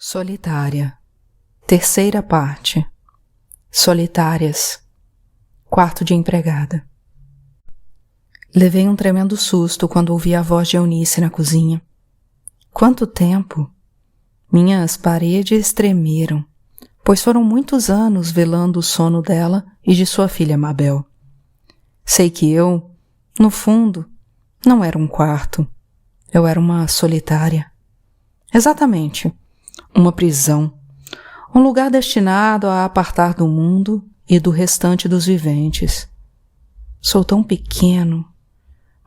Solitária. Terceira parte. Solitárias. Quarto de empregada. Levei um tremendo susto quando ouvi a voz de Eunice na cozinha. Quanto tempo! Minhas paredes tremeram, pois foram muitos anos velando o sono dela e de sua filha Mabel. Sei que eu, no fundo, não era um quarto. Eu era uma solitária. Exatamente. Uma prisão, um lugar destinado a apartar do mundo e do restante dos viventes. Sou tão pequeno,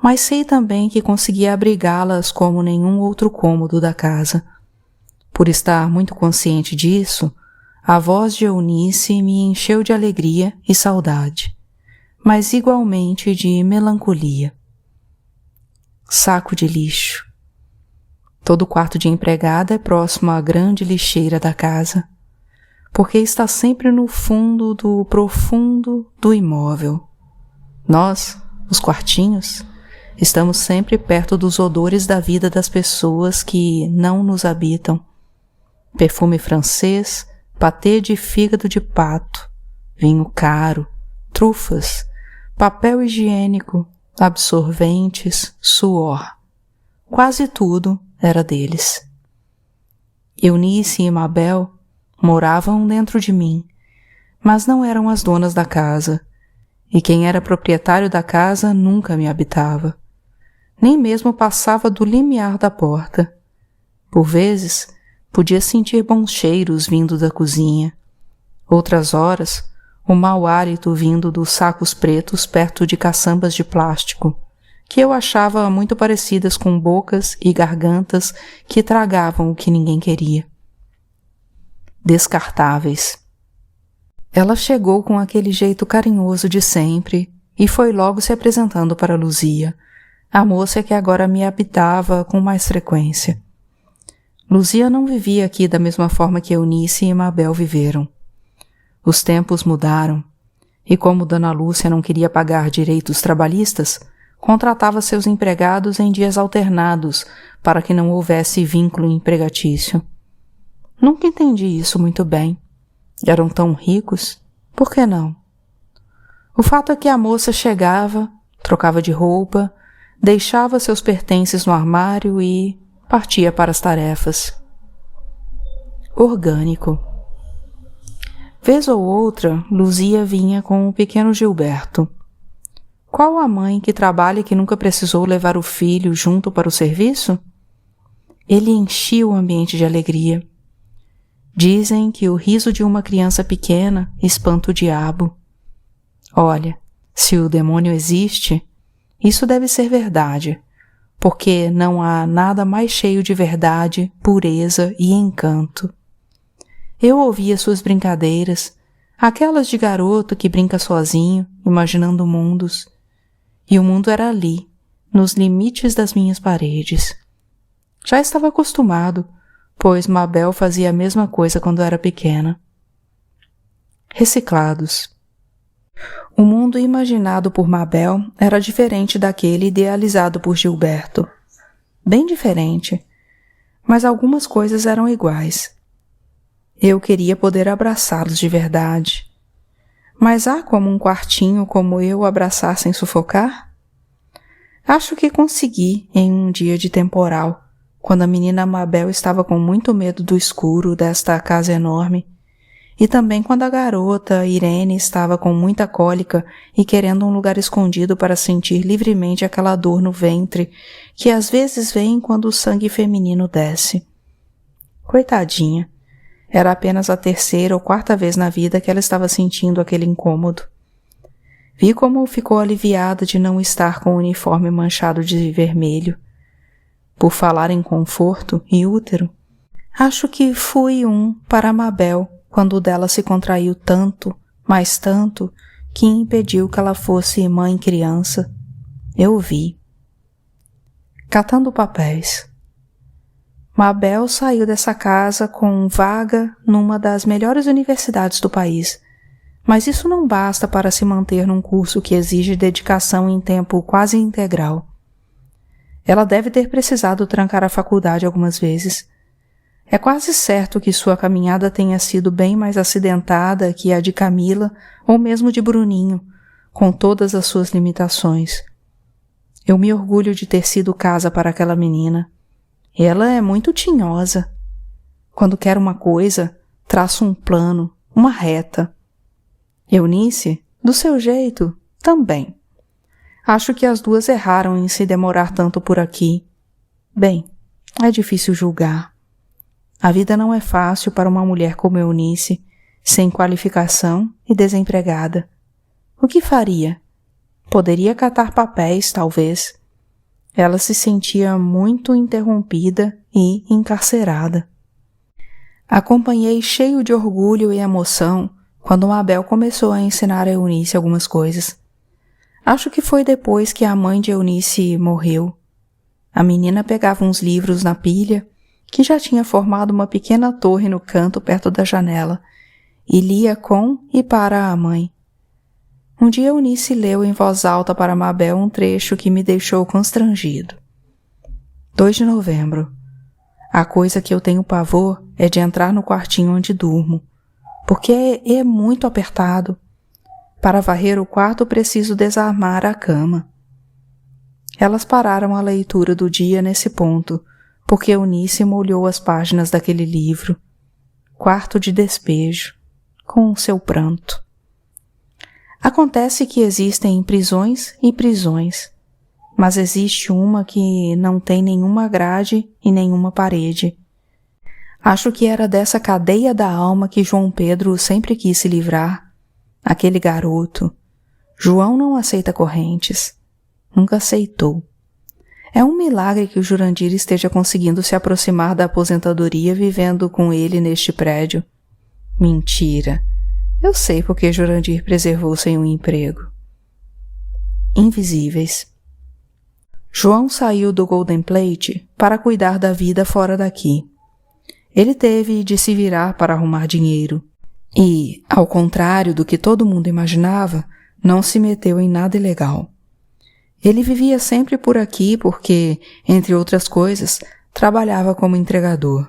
mas sei também que consegui abrigá-las como nenhum outro cômodo da casa. Por estar muito consciente disso, a voz de Eunice me encheu de alegria e saudade, mas igualmente de melancolia. Saco de lixo. Todo quarto de empregada é próximo à grande lixeira da casa, porque está sempre no fundo do profundo do imóvel. Nós, os quartinhos, estamos sempre perto dos odores da vida das pessoas que não nos habitam. Perfume francês, patê de fígado de pato, vinho caro, trufas, papel higiênico, absorventes, suor. Quase tudo era deles. Eunice e Mabel moravam dentro de mim, mas não eram as donas da casa, e quem era proprietário da casa nunca me habitava. Nem mesmo passava do limiar da porta. Por vezes, podia sentir bons cheiros vindo da cozinha. Outras horas, o mau hálito vindo dos sacos pretos perto de caçambas de plástico, que eu achava muito parecidas com bocas e gargantas que tragavam o que ninguém queria. Descartáveis. Ela chegou com aquele jeito carinhoso de sempre e foi logo se apresentando para Luzia, a moça que agora me habitava com mais frequência. Luzia não vivia aqui da mesma forma que Eunice e Mabel viveram. Os tempos mudaram, e como Dona Lúcia não queria pagar direitos trabalhistas, contratava seus empregados em dias alternados para que não houvesse vínculo empregatício. Nunca entendi isso muito bem. Eram tão ricos, por que não? O fato é que a moça chegava, trocava de roupa, deixava seus pertences no armário e partia para as tarefas. Orgânico. Vez ou outra, Luzia vinha com o pequeno Gilberto. Qual a mãe que trabalha e que nunca precisou levar o filho junto para o serviço? Ele enchia o ambiente de alegria. Dizem que o riso de uma criança pequena espanta o diabo. Olha, se o demônio existe, isso deve ser verdade, porque não há nada mais cheio de verdade, pureza e encanto. Eu ouvia suas brincadeiras, aquelas de garoto que brinca sozinho, imaginando mundos. E o mundo era ali, nos limites das minhas paredes. Já estava acostumado, pois Mabel fazia a mesma coisa quando era pequena. Reciclados. O mundo imaginado por Mabel era diferente daquele idealizado por Gilberto. Bem diferente, mas algumas coisas eram iguais. Eu queria poder abraçá-los de verdade. Mas há como um quartinho como eu abraçar sem sufocar? Acho que consegui em um dia de temporal, quando a menina Mabel estava com muito medo do escuro desta casa enorme, e também quando a garota Irene estava com muita cólica e querendo um lugar escondido para sentir livremente aquela dor no ventre que às vezes vem quando o sangue feminino desce. Coitadinha. Era apenas a terceira ou quarta vez na vida que ela estava sentindo aquele incômodo. Vi como ficou aliviada de não estar com o uniforme manchado de vermelho. Por falar em conforto e útero, acho que fui um para a Mabel quando o dela se contraiu tanto, mas tanto, que impediu que ela fosse mãe criança. Eu vi. Catando papéis. Mabel saiu dessa casa com vaga numa das melhores universidades do país, mas isso não basta para se manter num curso que exige dedicação em tempo quase integral. Ela deve ter precisado trancar a faculdade algumas vezes. É quase certo que sua caminhada tenha sido bem mais acidentada que a de Camila ou mesmo de Bruninho, com todas as suas limitações. Eu me orgulho de ter sido casa para aquela menina. Ela é muito tinhosa. Quando quer uma coisa, traça um plano, uma reta. Eunice, do seu jeito, também. Acho que as duas erraram em se demorar tanto por aqui. Bem, é difícil julgar. A vida não é fácil para uma mulher como Eunice, sem qualificação e desempregada. O que faria? Poderia catar papéis, talvez. Ela se sentia muito interrompida e encarcerada. Acompanhei cheio de orgulho e emoção quando Mabel começou a ensinar a Eunice algumas coisas. Acho que foi depois que a mãe de Eunice morreu. A menina pegava uns livros na pilha, que já tinha formado uma pequena torre no canto perto da janela, e lia com e para a mãe. Um dia Eunice leu em voz alta para Mabel um trecho que me deixou constrangido. 2 de novembro. A coisa que eu tenho pavor é de entrar no quartinho onde durmo, porque é muito apertado. Para varrer o quarto preciso desarmar a cama. Elas pararam a leitura do dia nesse ponto, porque Eunice molhou as páginas daquele livro. Quarto de despejo, com seu pranto. Acontece que existem prisões e prisões, mas existe uma que não tem nenhuma grade e nenhuma parede. Acho que era dessa cadeia da alma que João Pedro sempre quis se livrar. Aquele garoto. João não aceita correntes. Nunca aceitou. É um milagre que o Jurandir esteja conseguindo se aproximar da aposentadoria vivendo com ele neste prédio. Mentira. Eu sei porque Jurandir preservou sem um emprego. Invisíveis. João saiu do Golden Plate para cuidar da vida fora daqui. Ele teve de se virar para arrumar dinheiro. E, ao contrário do que todo mundo imaginava, não se meteu em nada ilegal. Ele vivia sempre por aqui porque, entre outras coisas, trabalhava como entregador.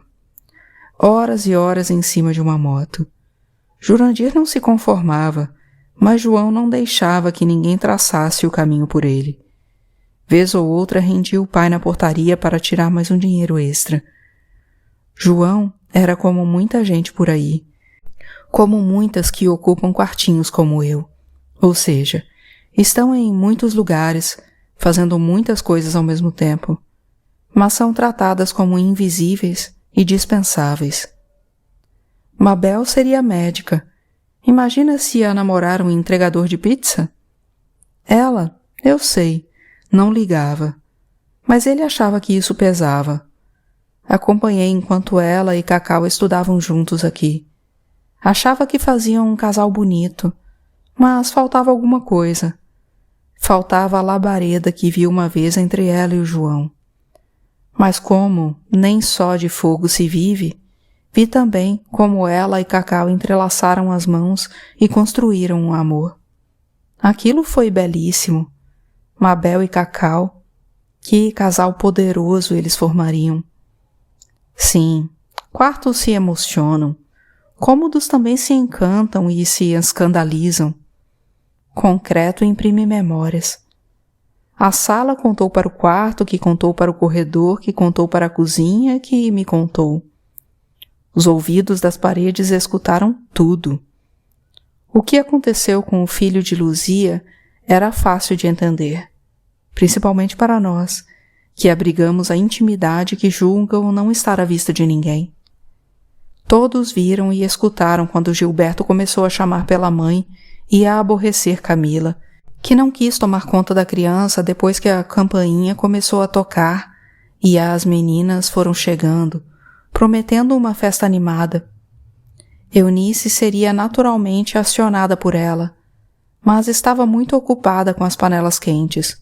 Horas e horas em cima de uma moto. Jurandir não se conformava, mas João não deixava que ninguém traçasse o caminho por ele. Vez ou outra rendia o pai na portaria para tirar mais um dinheiro extra. João era como muita gente por aí, como muitas que ocupam quartinhos como eu, ou seja, estão em muitos lugares, fazendo muitas coisas ao mesmo tempo, mas são tratadas como invisíveis e dispensáveis. Mabel seria médica. Imagina se ia namorar um entregador de pizza? Ela, eu sei, não ligava, mas ele achava que isso pesava. Acompanhei enquanto ela e Cacau estudavam juntos aqui. Achava que faziam um casal bonito, mas faltava alguma coisa. Faltava a labareda que vi uma vez entre ela e o João. Mas como nem só de fogo se vive, vi também como ela e Cacau entrelaçaram as mãos e construíram um amor. Aquilo foi belíssimo. Mabel e Cacau, que casal poderoso eles formariam. Sim, quartos se emocionam. Cômodos também se encantam e se escandalizam. Concreto imprime memórias. A sala contou para o quarto, que contou para o corredor, que contou para a cozinha, que me contou. Os ouvidos das paredes escutaram tudo. O que aconteceu com o filho de Luzia era fácil de entender, principalmente para nós, que abrigamos a intimidade que julgam não estar à vista de ninguém. Todos viram e escutaram quando Gilberto começou a chamar pela mãe e a aborrecer Camila, que não quis tomar conta da criança depois que a campainha começou a tocar e as meninas foram chegando, prometendo uma festa animada. Eunice seria naturalmente acionada por ela, mas estava muito ocupada com as panelas quentes.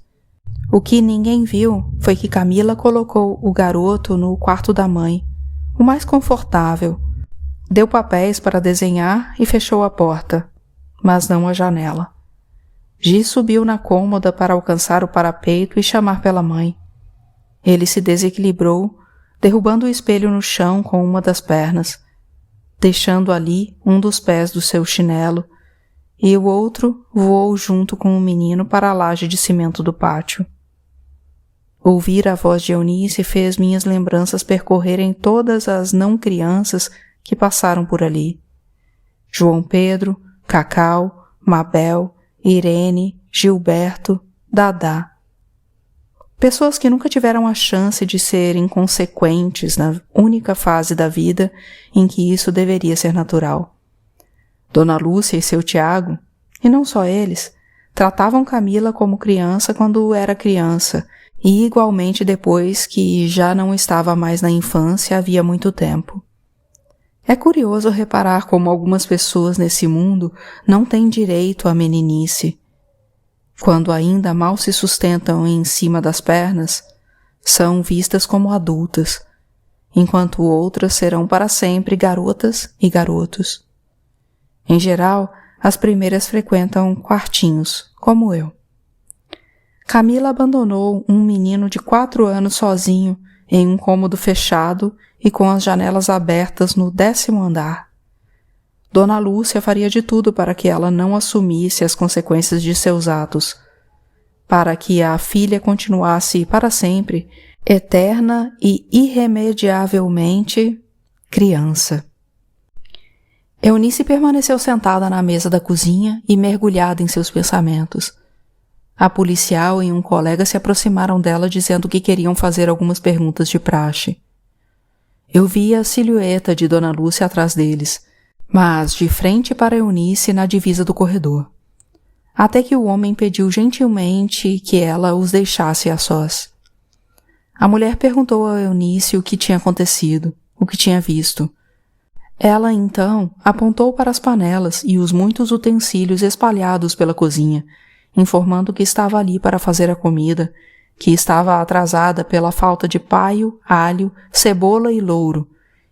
O que ninguém viu foi que Camila colocou o garoto no quarto da mãe, o mais confortável, deu papéis para desenhar e fechou a porta, mas não a janela. Gi subiu na cômoda para alcançar o parapeito e chamar pela mãe. Ele se desequilibrou, derrubando o espelho no chão com uma das pernas, deixando ali um dos pés do seu chinelo, e o outro voou junto com o menino para a laje de cimento do pátio. Ouvir a voz de Eunice fez minhas lembranças percorrerem todas as não-crianças que passaram por ali. João Pedro, Cacau, Mabel, Irene, Gilberto, Dadá. Pessoas que nunca tiveram a chance de ser inconsequentes na única fase da vida em que isso deveria ser natural. Dona Lúcia e seu Tiago, e não só eles, tratavam Camila como criança quando era criança e igualmente depois que já não estava mais na infância havia muito tempo. É curioso reparar como algumas pessoas nesse mundo não têm direito à meninice. Quando ainda mal se sustentam em cima das pernas, são vistas como adultas, enquanto outras serão para sempre garotas e garotos. Em geral, as primeiras frequentam quartinhos, como eu. Camila abandonou um menino de 4 anos sozinho em um cômodo fechado e com as janelas abertas no 10º andar. Dona Lúcia faria de tudo para que ela não assumisse as consequências de seus atos, para que a filha continuasse para sempre, eterna e irremediavelmente criança. Eunice permaneceu sentada na mesa da cozinha e mergulhada em seus pensamentos. A policial e um colega se aproximaram dela dizendo que queriam fazer algumas perguntas de praxe. Eu via a silhueta de Dona Lúcia atrás deles, mas de frente para Eunice na divisa do corredor. Até que o homem pediu gentilmente que ela os deixasse a sós. A mulher perguntou a Eunice o que tinha acontecido, o que tinha visto. Ela, então, apontou para as panelas e os muitos utensílios espalhados pela cozinha, informando que estava ali para fazer a comida, que estava atrasada pela falta de paio, alho, cebola e louro,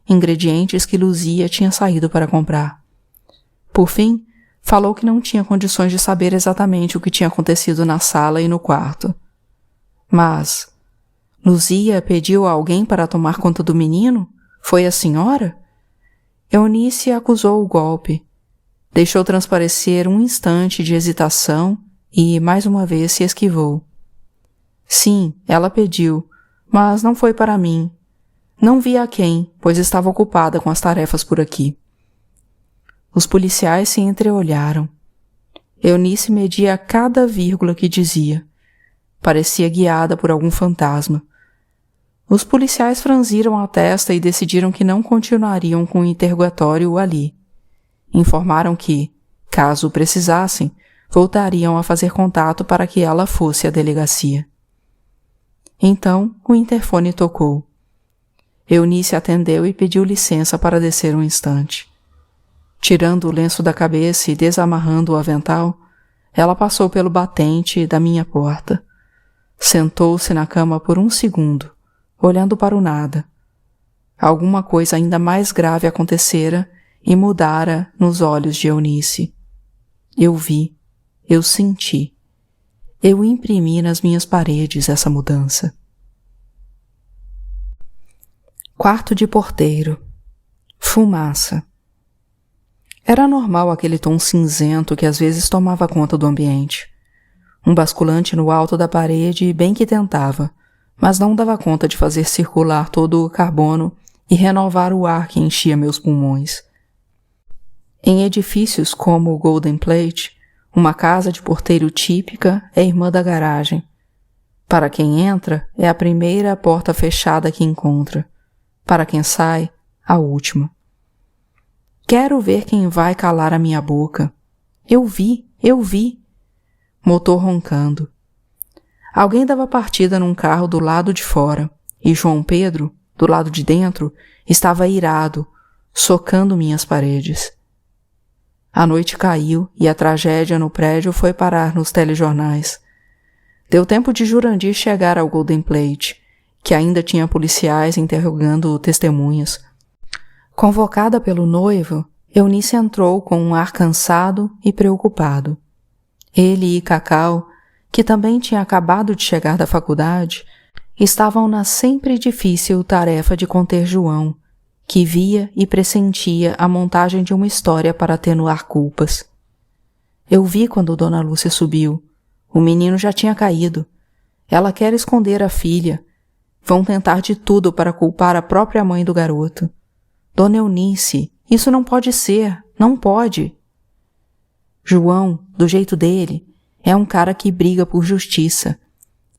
ingredientes que Luzia tinha saído para comprar. Por fim, falou que não tinha condições de saber exatamente o que tinha acontecido na sala e no quarto. Mas Luzia pediu a alguém para tomar conta do menino? Foi a senhora? Eunice acusou o golpe. Deixou transparecer um instante de hesitação e, mais uma vez, se esquivou. Sim, ela pediu, mas não foi para mim. Não vi a quem, pois estava ocupada com as tarefas por aqui. Os policiais se entreolharam. Eunice media cada vírgula que dizia. Parecia guiada por algum fantasma. Os policiais franziram a testa e decidiram que não continuariam com o interrogatório ali. Informaram que, caso precisassem, voltariam a fazer contato para que ela fosse à delegacia. Então, o interfone tocou. Eunice atendeu e pediu licença para descer um instante. Tirando o lenço da cabeça e desamarrando o avental, ela passou pelo batente da minha porta. Sentou-se na cama por um segundo, olhando para o nada. Alguma coisa ainda mais grave acontecera e mudara nos olhos de Eunice. Eu vi, eu senti, eu imprimi nas minhas paredes essa mudança. Quarto de porteiro. Fumaça. Era normal aquele tom cinzento que às vezes tomava conta do ambiente. Um basculante no alto da parede bem que tentava, mas não dava conta de fazer circular todo o carbono e renovar o ar que enchia meus pulmões. Em edifícios como o Golden Plate, uma casa de porteiro típica é irmã da garagem. Para quem entra, é a primeira porta fechada que encontra. Para quem sai, a última. Quero ver quem vai calar a minha boca. Eu vi. Motor roncando. Alguém dava partida num carro do lado de fora, e João Pedro, do lado de dentro, estava irado, socando minhas paredes. A noite caiu e a tragédia no prédio foi parar nos telejornais. Deu tempo de Jurandir chegar ao Golden Plate, que ainda tinha policiais interrogando testemunhas. Convocada pelo noivo, Eunice entrou com um ar cansado e preocupado. Ele e Cacau, que também tinha acabado de chegar da faculdade, estavam na sempre difícil tarefa de conter João, que via e pressentia a montagem de uma história para atenuar culpas. Eu vi quando Dona Lúcia subiu. O menino já tinha caído. Ela quer esconder a filha. Vão tentar de tudo para culpar a própria mãe do garoto. Dona Eunice, isso não pode ser, não pode. João, do jeito dele, é um cara que briga por justiça.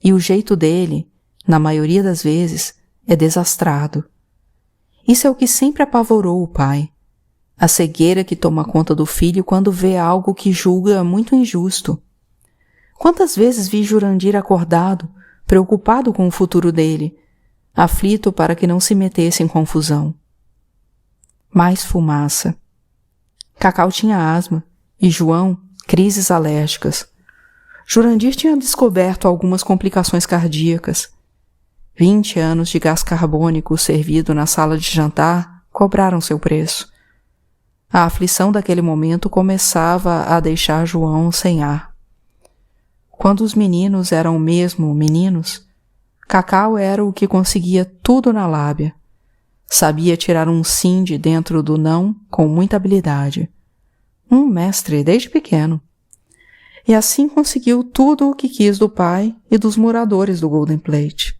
E o jeito dele, na maioria das vezes, é desastrado. Isso é o que sempre apavorou o pai. A cegueira que toma conta do filho quando vê algo que julga muito injusto. Quantas vezes vi Jurandir acordado, preocupado com o futuro dele, aflito para que não se metesse em confusão. Mais fumaça. Cacau tinha asma e João, crises alérgicas. Jurandir tinha descoberto algumas complicações cardíacas. 20 anos de gás carbônico servido na sala de jantar cobraram seu preço. A aflição daquele momento começava a deixar João sem ar. Quando os meninos eram mesmo meninos, Cacau era o que conseguia tudo na lábia. Sabia tirar um sim de dentro do não com muita habilidade. Um mestre desde pequeno. E assim conseguiu tudo o que quis do pai e dos moradores do Golden Plate.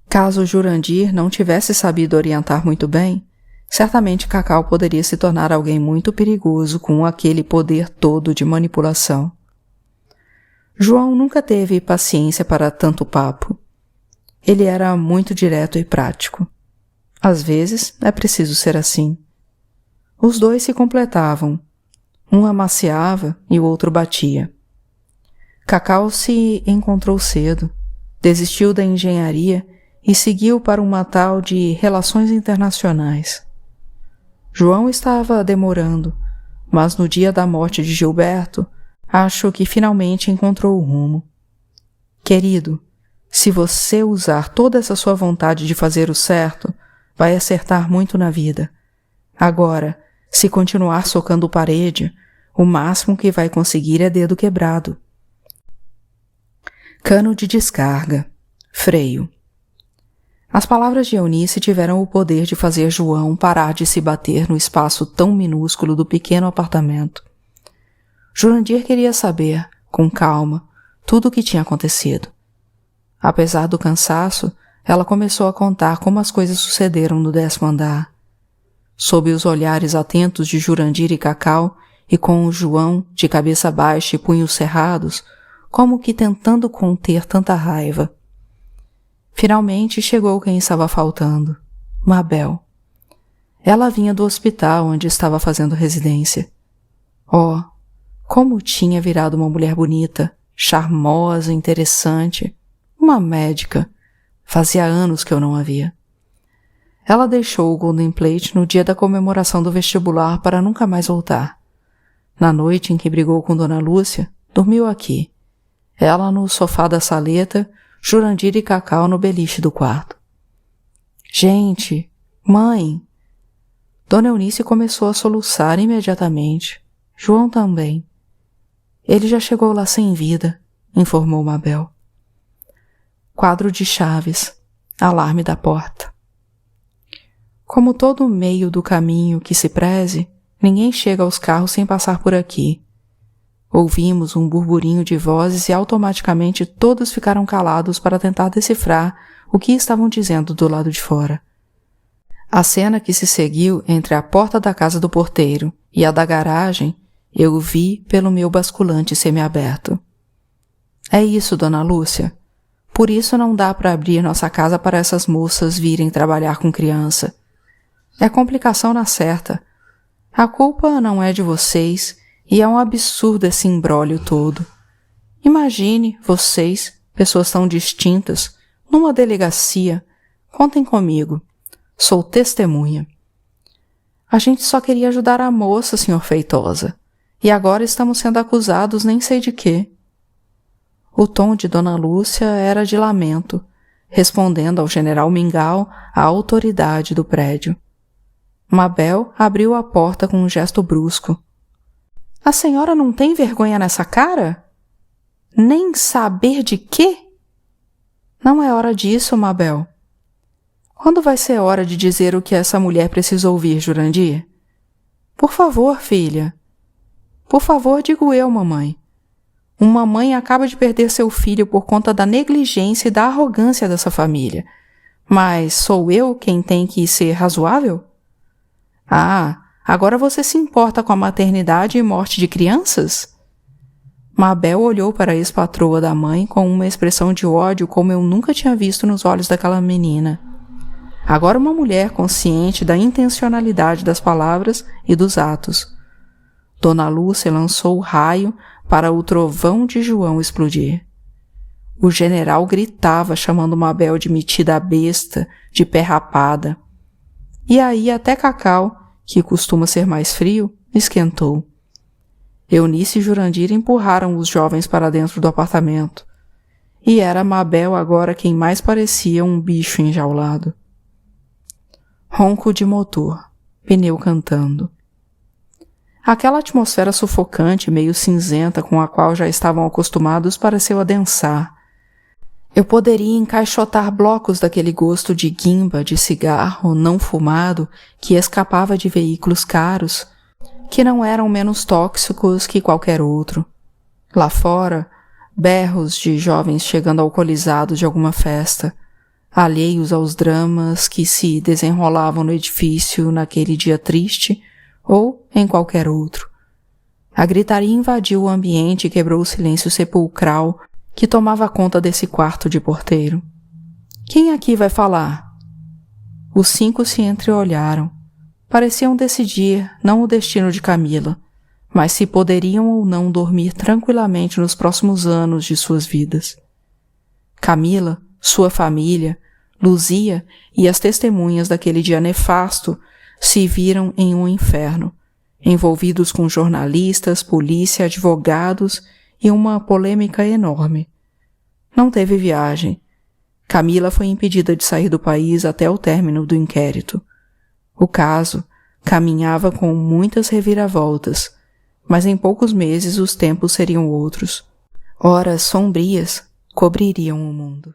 Caso Jurandir não tivesse sabido orientar muito bem, certamente Cacau poderia se tornar alguém muito perigoso com aquele poder todo de manipulação. João nunca teve paciência para tanto papo. Ele era muito direto e prático. Às vezes é preciso ser assim. Os dois se completavam. Um amaciava e o outro batia. Cacau se encontrou cedo, desistiu da engenharia e seguiu para uma tal de relações internacionais. João estava demorando, mas no dia da morte de Gilberto, acho que finalmente encontrou o rumo. Querido, se você usar toda essa sua vontade de fazer o certo, vai acertar muito na vida. Agora, se continuar socando parede, o máximo que vai conseguir é dedo quebrado. Cano de descarga. Freio. As palavras de Eunice tiveram o poder de fazer João parar de se bater no espaço tão minúsculo do pequeno apartamento. Jurandir queria saber, com calma, tudo o que tinha acontecido. Apesar do cansaço, ela começou a contar como as coisas sucederam no 10º andar. Sob os olhares atentos de Jurandir e Cacau, e com o João, de cabeça baixa e punhos cerrados, como que tentando conter tanta raiva. Finalmente chegou quem estava faltando, Mabel. Ela vinha do hospital onde estava fazendo residência. Oh, como tinha virado uma mulher bonita, charmosa, interessante, uma médica. Fazia anos que eu não a via. Ela deixou o Golden Plate no dia da comemoração do vestibular para nunca mais voltar. Na noite em que brigou com Dona Lúcia, dormiu aqui. Ela no sofá da saleta, Jurandir e Cacau no beliche do quarto. Gente, mãe! Dona Eunice começou a soluçar imediatamente. João também. Ele já chegou lá sem vida, informou Mabel. Quadro de chaves. Alarme da porta. Como todo meio do caminho que se preze, ninguém chega aos carros sem passar por aqui. Ouvimos um burburinho de vozes e automaticamente todos ficaram calados para tentar decifrar o que estavam dizendo do lado de fora. A cena que se seguiu entre a porta da casa do porteiro e a da garagem eu vi pelo meu basculante semiaberto. É isso, Dona Lúcia. Por isso não dá para abrir nossa casa para essas moças virem trabalhar com criança. É complicação na certa. A culpa não é de vocês e é um absurdo esse imbróglio todo. Imagine, vocês, pessoas tão distintas, numa delegacia. Contem comigo. Sou testemunha. A gente só queria ajudar a moça, Sr. Feitosa. E agora estamos sendo acusados nem sei de quê. O tom de Dona Lúcia era de lamento, respondendo ao general Mingau a autoridade do prédio. Mabel abriu a porta com um gesto brusco. A senhora não tem vergonha nessa cara? Nem saber de quê? Não é hora disso, Mabel. Quando vai ser hora de dizer o que essa mulher precisa ouvir, Jurandir? Por favor, filha. Por favor, digo eu, mamãe. Uma mãe acaba de perder seu filho por conta da negligência e da arrogância dessa família. Mas sou eu quem tem que ser razoável? Ah, agora você se importa com a maternidade e morte de crianças? Mabel olhou para a ex-patroa da mãe com uma expressão de ódio como eu nunca tinha visto nos olhos daquela menina. Agora uma mulher consciente da intencionalidade das palavras e dos atos. Dona Lúcia lançou o raio para o trovão de João explodir. O general gritava chamando Mabel de metida besta, de pé rapada. E aí até Cacau, que costuma ser mais frio, esquentou. Eunice e Jurandir empurraram os jovens para dentro do apartamento. E era Mabel agora quem mais parecia um bicho enjaulado. Ronco de motor, pneu cantando. Aquela atmosfera sufocante, meio cinzenta, com a qual já estavam acostumados, pareceu adensar. Eu poderia encaixotar blocos daquele gosto de guimba, de cigarro não fumado, que escapava de veículos caros, que não eram menos tóxicos que qualquer outro. Lá fora, berros de jovens chegando alcoolizados de alguma festa, alheios aos dramas que se desenrolavam no edifício naquele dia triste ou em qualquer outro. A gritaria invadiu o ambiente e quebrou o silêncio sepulcral que tomava conta desse quarto de porteiro. Quem aqui vai falar? Os 5 se entreolharam. Pareciam decidir não o destino de Camila, mas se poderiam ou não dormir tranquilamente nos próximos anos de suas vidas. Camila, sua família, Luzia e as testemunhas daquele dia nefasto se viram em um inferno, envolvidos com jornalistas, polícia, advogados e uma polêmica enorme. Não teve viagem. Camila foi impedida de sair do país até o término do inquérito. O caso caminhava com muitas reviravoltas, mas em poucos meses os tempos seriam outros. Horas sombrias cobririam o mundo.